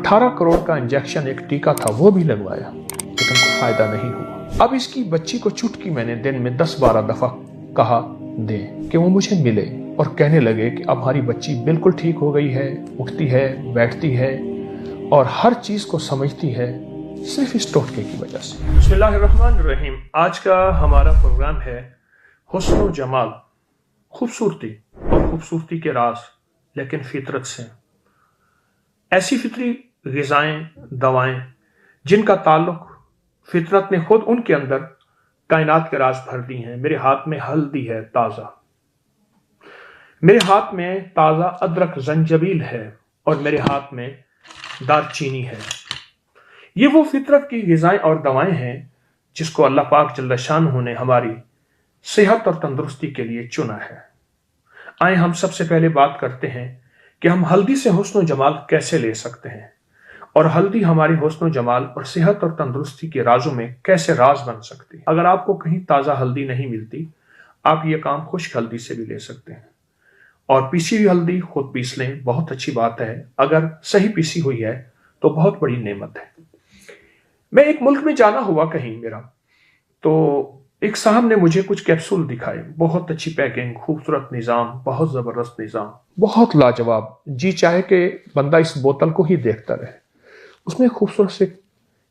18 करोड़ का इंजेक्शन एक टीका था वो भी लगवाया, लेकिन कोई फायदा नहीं हुआ। अब इसकी बच्ची को चुटकी मैंने दिन में 10-12 दफा कहा दें कि वो मुझे मिले और कहने लगे कि अब हमारी बच्ची बिल्कुल ठीक हो गई है, उठती है, बैठती है और हर चीज को समझती है, सिर्फ इस टोटके की वजह से। बिस्मिल्लाहिर्रहमानिर्रहीम। आज का हमारा प्रोग्राम है हुस्न व जमाल, खूबसूरती और खूबसूरती के राज, लेकिन फितरत से। ऐसी फितरी ग़िज़ाएं, दवाएं जिनका ताल्लुक फितरत ने खुद उनके अंदर कायनात के राज भर दी हैं। मेरे हाथ में हल्दी है ताज़ा, मेरे हाथ में ताज़ा अदरक जंजबील है और मेरे हाथ में दारचीनी है। ये वो फितरत की ग़िज़ाएं और दवाएं हैं जिसको अल्लाह पाक जल्ल शानहू ने हमारी सेहत और तंदुरुस्ती के लिए चुना है। आए हम सबसे पहले बात करते हैं कि हम हल्दी से हुस्न जमाल कैसे ले सकते हैं और हल्दी हमारी हुस्न जमाल और सेहत और तंदुरुस्ती के राजों में कैसे राज बन सकती है। अगर आपको कहीं ताज़ा हल्दी नहीं मिलती, आप ये काम खुश्क हल्दी से भी ले सकते हैं और पीसी हुई हल्दी खुद पीस लें, बहुत अच्छी बात है। अगर सही पीसी हुई है तो बहुत बड़ी नेमत है। मैं एक मुल्क में जाना हुआ कहीं मेरा, तो एक साहब ने मुझे कुछ कैप्सूल दिखाए, बहुत अच्छी पैकिंग, खूबसूरत निज़ाम, बहुत ज़बरदस्त निज़ाम, बहुत लाजवाब। जी चाहे कि बंदा इस बोतल को ही देखता रहे। उसमें खूबसूरत से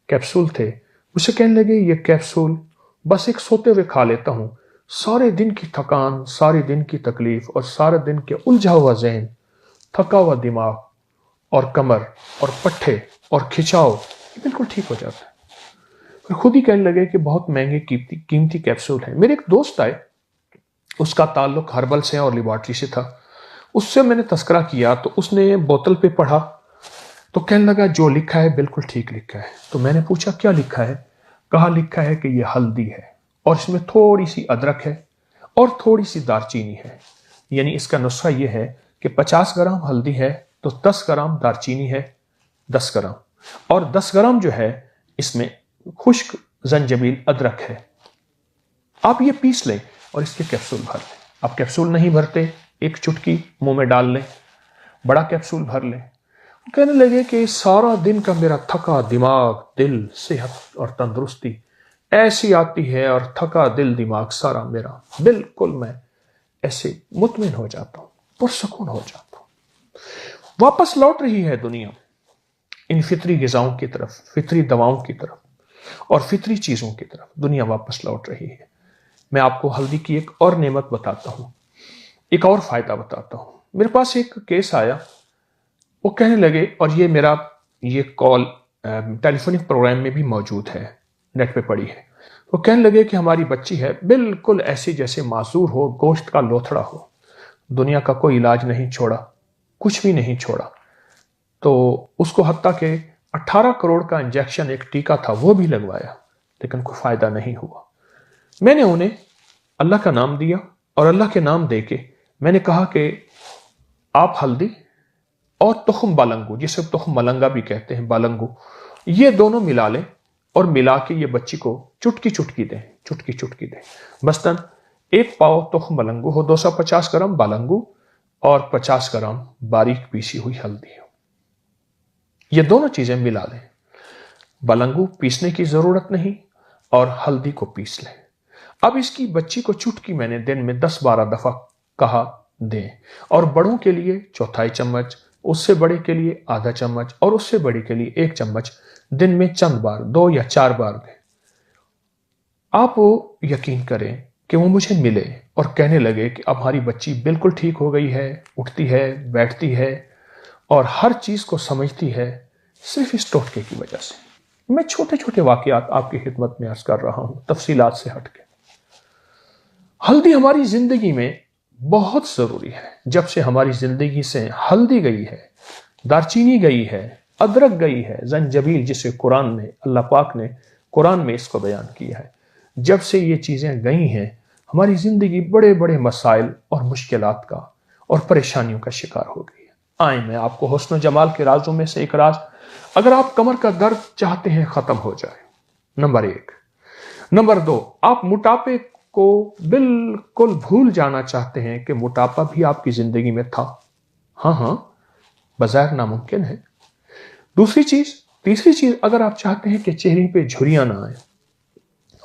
कैप्सूल थे। मुझसे कहने लगे ये कैप्सूल बस एक सोते हुए खा लेता हूँ, सारे दिन की थकान, सारे दिन की तकलीफ और सारे दिन के उलझा हुआ जहन, थका हुआ दिमाग और कमर और पट्ठे और खिंचाव बिल्कुल ठीक हो जाता है। फिर खुद ही कहने लगे कि बहुत महंगे कीमती कैप्सूल है। मेरे एक दोस्त आए, उसका ताल्लुक हर्बल से और लेबॉर्ट्री से था। उससे मैंने तस्करा किया तो उसने बोतल पे पढ़ा तो कहने लगा जो लिखा है बिल्कुल ठीक लिखा है। तो मैंने पूछा क्या लिखा है? कहा लिखा है कि ये हल्दी है और इसमें थोड़ी सी अदरक है और थोड़ी सी दारचीनी है। यानी इसका नुस्खा ये है कि 50 ग्राम हल्दी है तो 10 ग्राम दारचीनी है, 10 ग्राम, और 10 ग्राम जो है इसमें खुश्क जंजबील अदरक है। आप ये पीस लें और इसके कैप्सूल भर लें। आप कैप्सूल नहीं भरते, एक चुटकी मुंह में डाल लें, बड़ा कैप्सूल भर लें। कहने लगे कि सारा दिन का मेरा थका दिमाग, दिल, सेहत और तंदुरुस्ती ऐसी आती है और थका दिल दिमाग सारा मेरा बिल्कुल, मैं ऐसे मुतमिन हो जाता हूं, पुरसकून हो जाता हूं। वापस लौट रही है दुनिया इन फितरी ग़िज़ाओं की तरफ, फितरी दवाओं की तरफ और फितरी चीजों की तरफ दुनिया वापस लौट रही है। मैं आपको हल्दी की एक और नेमत बताता हूं, एक और फायदा बताता हूं। मेरे पास एक केस आया, वो कहने लगे, और ये मेरा ये कॉल टेलीफोनिक प्रोग्राम में भी मौजूद है, नेट पे पड़ी है। वो कहने लगे कि हमारी बच्ची है बिल्कुल ऐसी जैसे मासूर हो, गोश्त का लोथड़ा हो, दुनिया का कोई इलाज नहीं छोड़ा, कुछ भी नहीं छोड़ा। तो उसको हत्ता के 18 करोड़ का इंजेक्शन एक टीका था वो भी लगवाया, लेकिन कोई फायदा नहीं हुआ। मैंने उन्हें अल्लाह का नाम दिया और अल्लाह के नाम दे के मैंने कहा कि आप हल्दी और तुखम बालंगू, जिसे तुखम मलंगा भी कहते हैं, बालंगू, ये दोनों मिला लें और मिला के ये बच्ची को चुटकी चुटकी दें, चुटकी चुटकी दें। मसलन 1 पाव तुखम बालंगू हो, 250 ग्राम बालंगू और 50 ग्राम बारीक पीसी हुई हल्दी हो। ये दोनों चीजें मिला लें, बालंगू पीसने की जरूरत नहीं और हल्दी को पीस लें। अब इसकी बच्ची को चुटकी मैंने दिन में 10-12 दफा कहा दें, और बड़ों के लिए 1/4 चम्मच, उससे बड़े के लिए आधा चम्मच और उससे बड़े के लिए 1 चम्मच दिन में चंद बार, 2 या 4 बार दें। आप वो यकीन करें कि वो मुझे मिले और कहने लगे कि अब हमारी बच्ची बिल्कुल ठीक हो गई है, उठती है, बैठती है और हर चीज को समझती है, सिर्फ इस टोटके की वजह से। मैं छोटे छोटे वाकयात आपकी खिदमत में अर्ज कर रहा हूं, तफसीलात से हटके। हल्दी हमारी जिंदगी में बहुत जरूरी है। जब से हमारी जिंदगी से हल्दी गई है, दारचीनी गई है, अदरक गई है, जंजबील जिसे कुरान में अल्लाह पाक ने कुरान में इसको बयान किया है, जब से ये चीजें गई हैं हमारी जिंदगी बड़े बड़े मसाइल और मुश्किलात का और परेशानियों का शिकार हो गई है। आए मैं आपको हुस्न जमाल के राजों में से एक राज, अगर आप कमर का दर्द चाहते हैं खत्म हो जाए, नंबर 1। नंबर 2, आप मोटापे को बिल्कुल भूल जाना चाहते हैं कि मोटापा भी आपकी जिंदगी में था। हाँ, बज़ाहिर नामुमकिन है, तीसरी चीज, अगर आप चाहते हैं कि चेहरे पे झुर्रियां ना आए,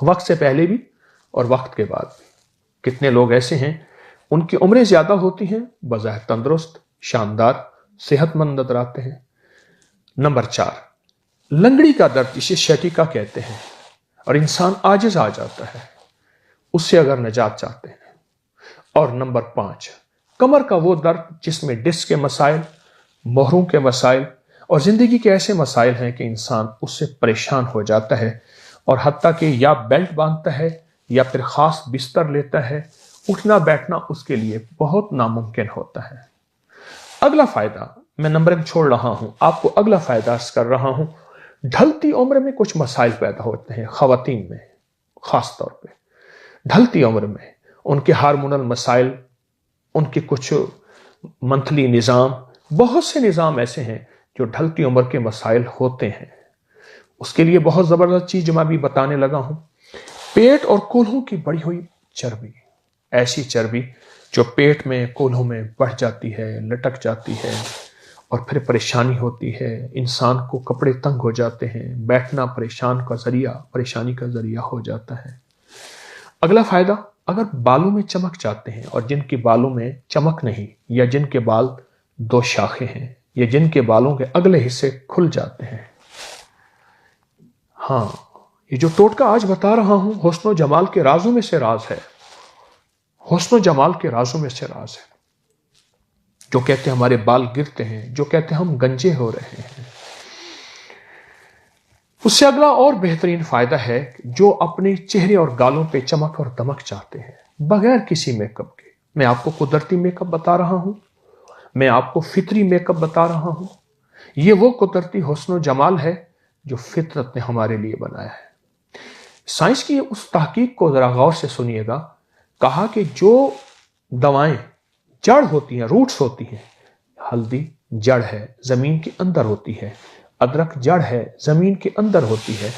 वक्त से पहले भी और वक्त के बाद भी, कितने लोग ऐसे हैं उनकी उम्रें ज्यादा होती हैं, बज़ाहिर तंदुरुस्त, शानदार, सेहतमंद नजर आते हैं। नंबर 4, लंगड़ी का दर्द, जिसे शैटिका कहते हैं, और इंसान आजिज आ जाता है, उससे अगर निजात चाहते हैं। और नंबर 5, कमर का वो दर्द जिसमें डिस्क के मसाइल, मोहरों के मसाइल और जिंदगी के ऐसे मसाइल हैं कि इंसान उससे परेशान हो जाता है और हत्ता कि या बेल्ट बांधता है या फिर खास बिस्तर लेता है, उठना बैठना उसके लिए बहुत नामुमकिन होता है। अगला फायदा, मैं नंबरिंग छोड़ रहा हूं, आपको अगला फायदा अर्ज कर रहा हूं। ढलती उम्र में कुछ मसाइल पैदा होते हैं, खवातीन में खास तौर पे। ढलती उम्र में उनके हार्मोनल मसाइल, उनके कुछ मंथली निज़ाम, बहुत से निज़ाम ऐसे हैं जो ढलती उम्र के मसाइल होते हैं। उसके लिए बहुत ज़बरदस्त चीज़ जो मैं अभी बताने लगा हूं, पेट और कोल्हों की बढ़ी हुई चर्बी, ऐसी चर्बी जो पेट में, कोल्हों में बढ़ जाती है, लटक जाती है और फिर परेशानी होती है, इंसान को कपड़े तंग हो जाते हैं, बैठना परेशानी का जरिया हो जाता है। अगला फायदा, अगर बालों में चमक चाहते हैं और जिनके बालों में चमक नहीं, या जिनके बाल 2 शाखें हैं, या जिनके बालों के अगले हिस्से खुल जाते हैं, हाँ, ये जो टोटका आज बता रहा हूं हुस्न जमाल के राजों में से राज है। हुस्न जमाल के राजों में से राज है। जो कहते हैं हमारे बाल गिरते हैं, जो कहते हैं हम गंजे हो रहे हैं, उससे अगला और बेहतरीन फायदा है, जो अपने चेहरे और गालों पे चमक और दमक चाहते हैं बगैर किसी मेकअप के। मैं आपको कुदरती मेकअप बता रहा हूं, मैं आपको फितरी मेकअप बता रहा हूं। ये वो कुदरती हुस्न जमाल है जो फितरत ने हमारे लिए बनाया है। साइंस की उस तहकीक को जरा गौर से सुनिएगा। कहा कि जो दवाएं जड़ होती हैं, रूट्स होती हैं, हल्दी जड़ है, जमीन के अंदर होती है, अदरक जड़ है, जमीन के अंदर होती है।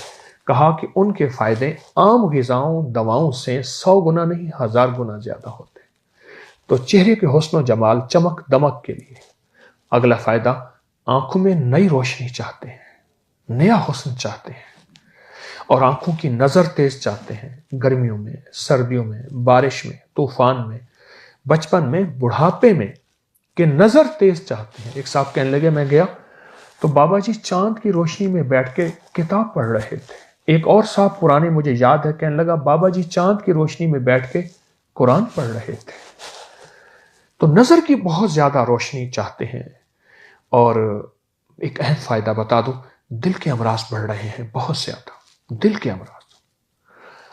कहा कि उनके फायदे आम ग़िज़ाओं, दवाओं से 100 गुना नहीं 1000 गुना ज्यादा होते। तो चेहरे के हुस्न जमाल, चमक दमक के लिए अगला फायदा, आंखों में नई रोशनी चाहते हैं, नया हुस्न चाहते हैं और आंखों की नजर तेज चाहते हैं, गर्मियों में, सर्दियों में, बारिश में, तूफान में, बचपन में, बुढ़ापे में, कि नजर तेज चाहते हैं। एक साहब कहने लगे, मैं गया तो बाबा जी चांद की रोशनी में बैठ के किताब पढ़ रहे थे। एक और साहब पुराने, मुझे याद है, कहने लगा बाबा जी चांद की रोशनी में बैठ के कुरान पढ़ रहे थे। तो नजर की बहुत ज्यादा रोशनी चाहते हैं। और एक अहम फायदा बता दूं, दिल के अमराज बढ़ रहे हैं बहुत ज्यादा, दिल के अमराज।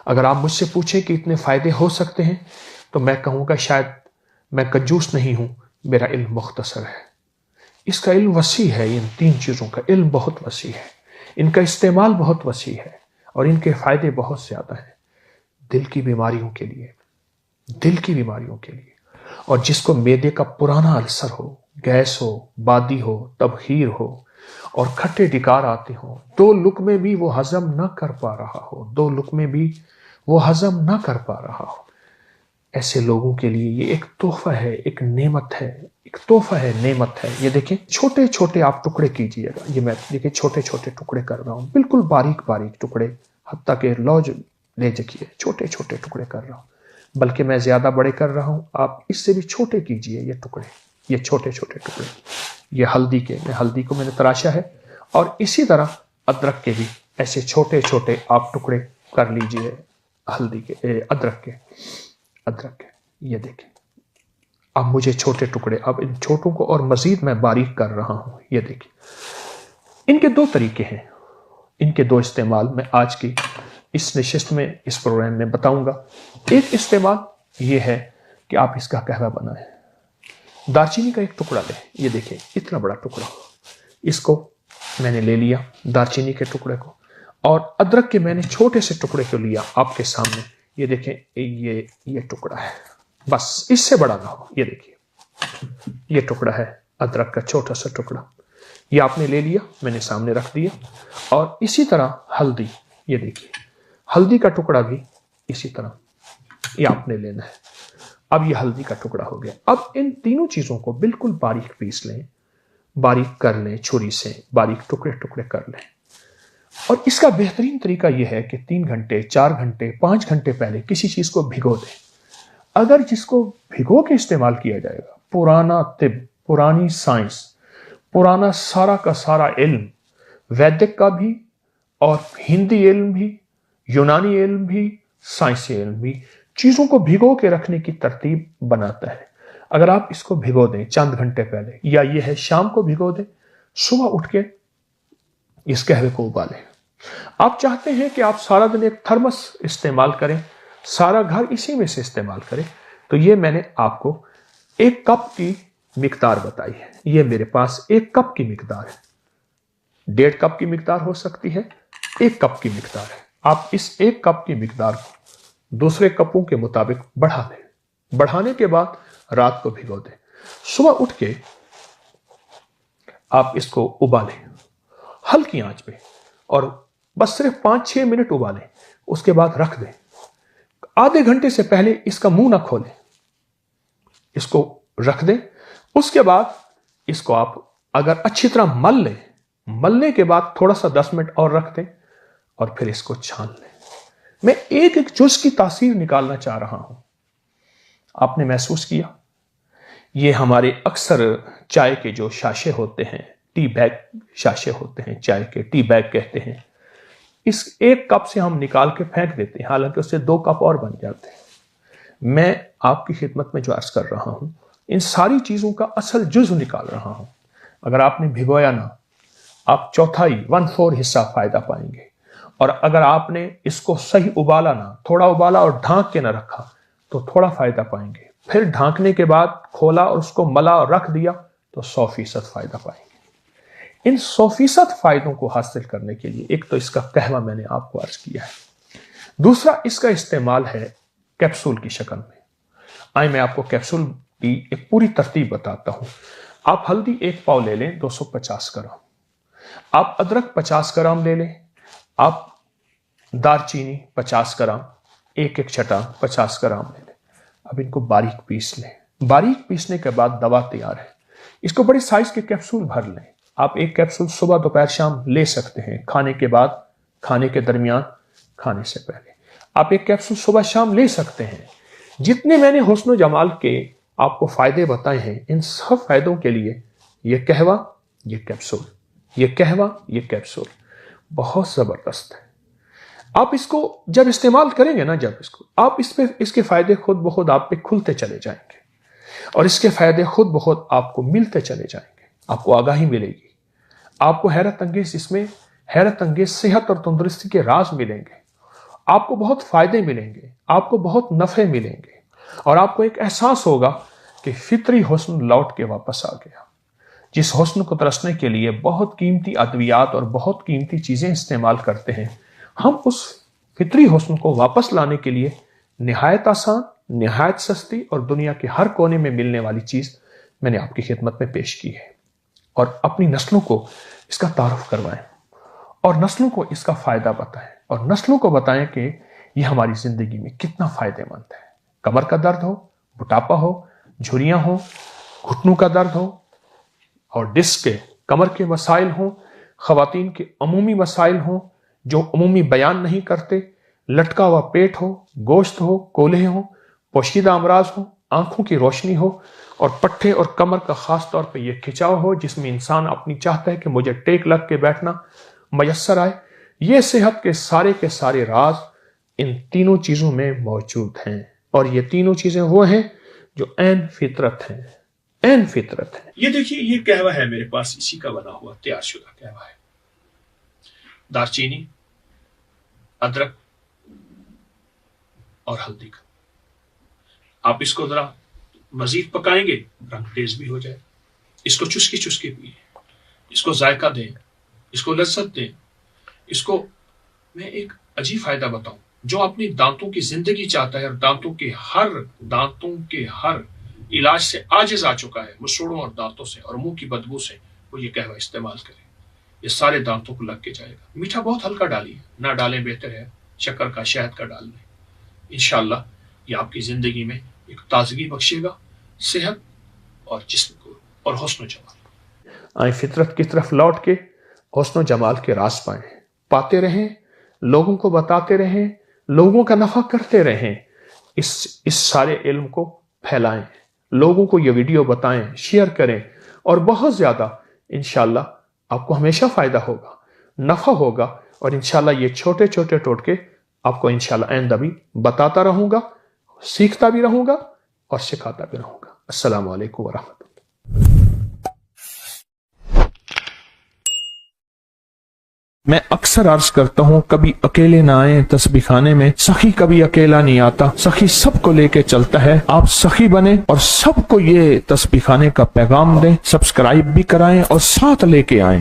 अगर आप मुझसे पूछें कि इतने फायदे हो सकते हैं, तो मैं कहूंगा शायद मैं कंजूस नहीं हूं, मेरा इल्म मुख्तसर है। इसका इल्म वसी है, इन 3 चीजों का इल्म बहुत वसी है, इनका इस्तेमाल बहुत वसी है और इनके फायदे बहुत ज्यादा हैं। दिल की बीमारियों के लिए, दिल की बीमारियों के लिए, और जिसको मैदे का पुराना अल्सर हो, गैस हो, बादी हो, तबखीर हो और खट्टे डिकार आते हो, 2 लुकमे भी वो हजम न कर पा रहा हो, 2 लुकमे भी वो हजम न कर पा रहा हो, ऐसे लोगों के लिए ये एक तोहफा है, एक नेमत है, एक तोहफा है, नेमत है। ये देखें, छोटे छोटे आप टुकड़े कीजिएगा। ये मैं देखिए छोटे छोटे टुकड़े कर रहा हूँ, बिल्कुल बारीक बारीक टुकड़े, हत्ता के लौज ले जकिए, छोटे छोटे टुकड़े कर रहा हूँ, बल्कि मैं ज्यादा बड़े कर रहा हूँ, आप इससे भी छोटे कीजिए। ये टुकड़े, ये छोटे छोटे टुकड़े, ये हल्दी के, हल्दी को मैंने तराशा है, और इसी तरह अदरक के भी ऐसे छोटे छोटे आप टुकड़े कर लीजिए, हल्दी के, अदरक के। ये देखें, अब मुझे छोटे टुकड़े, अब इन छोटों को और मजीद मैं बारीक कर रहा हूं। ये देखिए, इनके 2 तरीके हैं, इनके 2 इस्तेमाल मैं आज की इस नशिस्त में, इस प्रोग्राम में बताऊंगा। एक इस्तेमाल ये है कि आप इसका कहवा बनाएं। दालचीनी का एक टुकड़ा लें, ये देखिए इतना बड़ा टुकड़ा, इसको मैंने ले लिया, दालचीनी के टुकड़े को, और अदरक के मैंने छोटे से टुकड़े को लिया आपके सामने। ये देखें, ये टुकड़ा है, बस इससे बड़ा ना हो। ये देखिए, ये टुकड़ा है अदरक का, छोटा सा टुकड़ा, ये आपने ले लिया, मैंने सामने रख दिया। और इसी तरह हल्दी, ये देखिए हल्दी का टुकड़ा भी इसी तरह ये आपने लेना है। अब ये हल्दी का टुकड़ा हो गया। अब इन तीनों चीजों को बिल्कुल बारीक पीस लें, बारीक कर लें, छुरी से बारीक टुकड़े टुकड़े कर लें। और इसका बेहतरीन तरीका यह है कि 3 घंटे, 4 घंटे, 5 घंटे पहले किसी चीज को भिगो दें। अगर जिसको भिगो के इस्तेमाल किया जाएगा, पुराना तिब, पुरानी साइंस, पुराना सारा का सारा इल्म, वैदिक का भी और हिंदी इल्म भी, यूनानी इल्म भी, साइंसी इल्म भी, चीजों को भिगो के रखने की तरतीब बनाता है। अगर आप इसको भिगो दें चंद घंटे पहले, या ये है शाम को भिगो दें, सुबह उठ के इस कहवे को उबालें। आप चाहते हैं कि आप सारा दिन एक थर्मस इस्तेमाल करें, सारा घर इसी में से इस्तेमाल करें, तो ये मैंने आपको 1 कप की मिकदार बताई है। ये मेरे पास 1 कप की मिकदार है, 1.5 कप की मिकदार हो सकती है, 1 कप की मिकदार है। आप इस 1 कप की मिकदार को दूसरे कपों के मुताबिक बढ़ा दें। बढ़ाने के बाद रात को भिगो दें। सुबह उठ के आप इसको उबालें हल्की आंच पे, और बस सिर्फ 5-6 मिनट उबालें। उसके बाद रख दें। आधे घंटे से पहले इसका मुंह ना खोलें, इसको रख दें। उसके बाद इसको आप अगर अच्छी तरह मल लें, मलने के बाद थोड़ा सा 10 मिनट और रख दें और फिर इसको छान लें। मैं एक एक जुज की तासीर निकालना चाह रहा हूं। आपने महसूस किया, ये हमारे अक्सर चाय के जो शाशे होते हैं, टी बैग शाशे होते हैं, चाय के टी बैग कहते हैं, इस 1 कप से हम निकाल के फेंक देते हैं, हालांकि उससे 2 कप और बन जाते हैं। मैं आपकी खिदमत में जो अर्ज कर रहा हूं, इन सारी चीजों का असल जुज निकाल रहा हूं। अगर आपने भिगोया ना, आप चौथाई 1/4 हिस्सा फायदा पाएंगे। और अगर आपने इसको सही उबाला ना, थोड़ा उबाला और ढांक के ना रखा, तो थोड़ा फायदा पाएंगे। फिर ढांकने के बाद खोला और उसको मला और रख दिया, तो 100% फायदा पाएंगे। इन 100% फायदों को हासिल करने के लिए एक तो इसका कहवा मैंने आपको अर्ज किया है, दूसरा इसका इस्तेमाल है कैप्सूल की शक्ल में। आइए मैं आपको कैप्सूल की एक पूरी तरतीब बताता हूं। आप हल्दी 1 पाव ले लें, 250 ग्राम। आप अदरक 50 ग्राम ले लें। आप दालचीनी 50 ग्राम, एक छटा 50 ग्राम ले लें। अब इनको बारीक पीस लें। बारीक पीसने के बाद दवा तैयार है। इसको बड़ी साइज के कैप्सूल भर लें। आप 1 कैप्सूल सुबह, दोपहर, शाम ले सकते हैं, खाने के बाद, खाने के दरमियान, खाने से पहले। आप 1 कैप्सूल सुबह शाम ले सकते हैं। जितने मैंने हुस्न जमाल के आपको फायदे बताए हैं, इन सब फायदों के लिए ये कहवा, ये कैप्सूल, ये कहवा, ये कैप्सूल बहुत जबरदस्त है। आप इसको जब इस्तेमाल करेंगे ना, जब इसको आप इसके फायदे खुद ब खुद आप पे खुलते चले जाएंगे, और इसके फायदे खुद ब खुद आपको मिलते चले जाएंगे। आपको आगाही मिलेगी, आपको हैरत अंगेज, इसमें हैरत अंगेज सेहत और तंदुरुस्ती के राज मिलेंगे। आपको बहुत फायदे मिलेंगे, आपको बहुत नफे मिलेंगे, और आपको एक एहसास होगा कि फितरी हुस्न लौट के वापस आ गया। जिस हुस्न को तरसने के लिए बहुत कीमती अद्वियात और बहुत कीमती चीजें इस्तेमाल करते हैं, हम उस फितरी हुस्न को वापस लाने के लिए निहायत आसान, निहायत सस्ती और दुनिया के हर कोने में मिलने वाली चीज मैंने आपकी खिदमत में पेश की है। और अपनी नस्लों को इसका तारुफ करवाएं, और नस्लों को इसका फायदा बताएं, और नस्लों को बताएं कि यह हमारी जिंदगी में कितना फायदेमंद है। कमर का दर्द हो, मोटापा हो, झुर्रियां हो, घुटनों का दर्द हो, और डिस्क के, कमर के मसाइल हों, खवातीन के अमूमी मसाइल हों जो अमूमी बयान नहीं करते, लटका हुआ पेट हो, गोश्त हो, कोल्हे हो, पोशीदा अमराज हो, आंखों की रोशनी हो, और पट्टे और कमर का खास तौर पे ये खिंचाव हो जिसमें इंसान अपनी चाहता है कि मुझे टेक लग के बैठना मयसर आए, ये सेहत के सारे राज इन तीनों चीजों में मौजूद हैं। और ये तीनों चीजें वो हैं जो ऐन फितरत हैं, ऐन फितरत है। ये देखिए, ये कहवा है मेरे पास, इसी का बना हुआ तैयार शुदा कहवा है। दालचीनी, अदरक और हल्दी का। आप इसको जरा मजीद पकाएंगे, रंग तेज भी हो जाए। इसको चुस्की चुस्की पिए, इसको जायका दें, इसको लज्जत दें। इसको मैं एक अजीब फायदा बताऊं, जो अपनी दांतों की जिंदगी चाहता है और दांतों के हर इलाज से आजिज आ चुका है, मुसोड़ों और दांतों से और मुंह की बदबू से, वो ये कहवा इस्तेमाल करे। ये सारे दांतों को लग के जाएगा। मीठा बहुत हल्का डालिए, ना डालें बेहतर है, शक्कर का, शहद का डाल लें। इंशाअल्लाह ये आपकी जिंदगी में एक ताजगी बख्शेगा, सेहत और जिस्म को और हुस्न जमाल। آئیں فطرت کی طرف لوٹ کے حسن و جمال کے راز پائیں، پاتے رہیں، لوگوں کو بتاتے رہیں، لوگوں کا نفع کرتے رہیں، اس سارے علم کو پھیلائیں، لوگوں کو یہ ویڈیو بتائیں، شیئر کریں، اور بہت زیادہ انشاءاللہ آپ کو ہمیشہ فائدہ ہوگا، نفع ہوگا، اور انشاءاللہ یہ چھوٹے چھوٹے ٹوٹکے آپ کو انشاءاللہ آئندہ بھی بتاتا رہوں گا، سیکھتا بھی رہوں گا اور سکھاتا بھی رہوں گا۔ السلام علیکم ورحمۃ اللہ۔ میں اکثر عرض کرتا ہوں کبھی اکیلے نہ آئیں تسبیح خانے میں، سخی کبھی اکیلا نہیں آتا، سخی سب کو لے کے چلتا ہے۔ آپ سخی بنیں اور سب کو یہ تسبیح خانے کا پیغام دیں، سبسکرائب بھی کرائیں اور ساتھ لے کے آئیں۔